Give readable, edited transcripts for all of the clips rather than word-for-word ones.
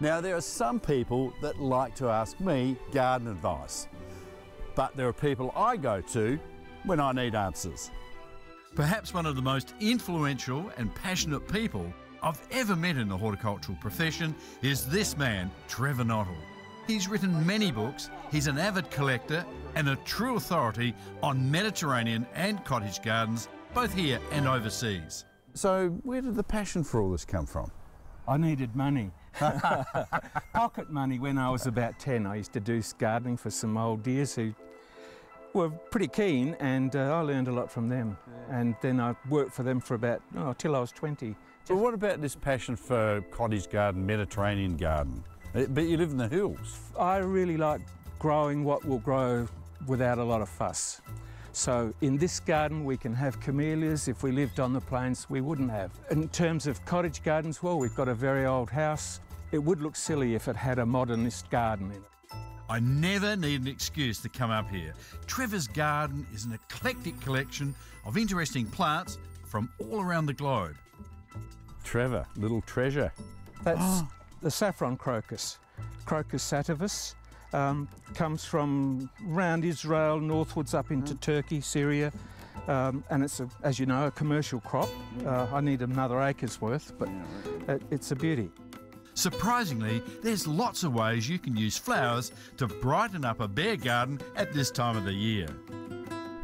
Now, there are some people that like to ask me garden advice, but there are people I go to when I need answers. Perhaps one of the most influential and passionate people I've ever met in the horticultural profession is this man, Trevor Nottle. He's written many books, he's an avid collector and a true authority on Mediterranean and cottage gardens, both here and overseas. So where did the passion for all this come from? I needed money. Pocket money when I was about 10. I used to do gardening for some old dears who were pretty keen, and I learned a lot from them. Yeah. And then I worked for them for about, till I was 20. Well, what about this passion for cottage garden, Mediterranean garden? But you live in the hills. I really like growing what will grow without a lot of fuss. So in this garden we can have camellias. If we lived on the plains we wouldn't have. In terms of cottage gardens, well, we've got a very old house. It would look silly if it had a modernist garden in it. I never need an excuse to come up here. Trevor's garden is an eclectic collection of interesting plants from all around the globe. Trevor, little treasure. That's the saffron crocus, Crocus sativus. Comes from around Israel, northwards up into Turkey, Syria, and it's, as you know, a commercial crop. I need another acre's worth, but it's a beauty. Surprisingly, there's lots of ways you can use flowers to brighten up a bare garden at this time of the year.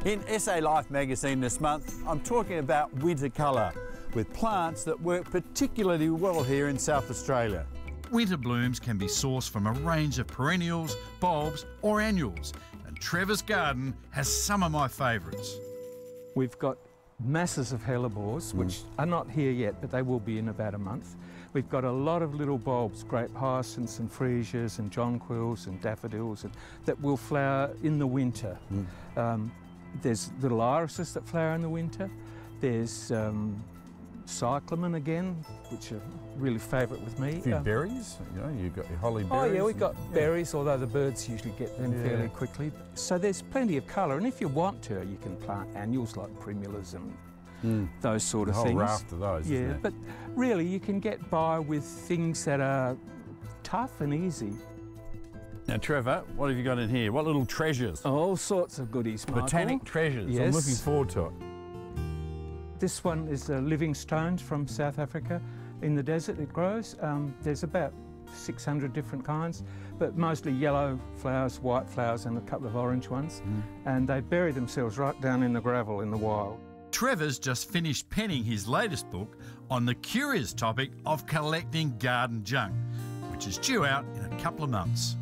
In SA Life magazine this month, I'm talking about winter colour, with plants that work particularly well here in South Australia. Winter blooms can be sourced from a range of perennials, bulbs or annuals, and Trevor's garden has some of my favourites. We've got masses of hellebores, which are not here yet, but they will be in about a month. We've got a lot of little bulbs, grape hyacinths and freesias and jonquils and daffodils that will flower in the winter. There's little irises that flower in the winter. There's cyclamen again, which are really favourite with me. A few berries, you've got your holly berries. Oh yeah, we've got berries, although the birds usually get them fairly quickly. So there's plenty of colour, and if you want to, you can plant annuals like primulas and those sort of things. A whole raft of those, isn't it? But really you can get by with things that are tough and easy. Now Trevor, what have you got in here? What little treasures? All sorts of goodies, Michael. Botanic treasures, yes. I'm looking forward to it. This one is living stones from South Africa. In the desert it grows. There's about 600 different kinds, but mostly yellow flowers, white flowers and a couple of orange ones. And they bury themselves right down in the gravel in the wild. Trevor's just finished penning his latest book on the curious topic of collecting garden junk, which is due out in a couple of months.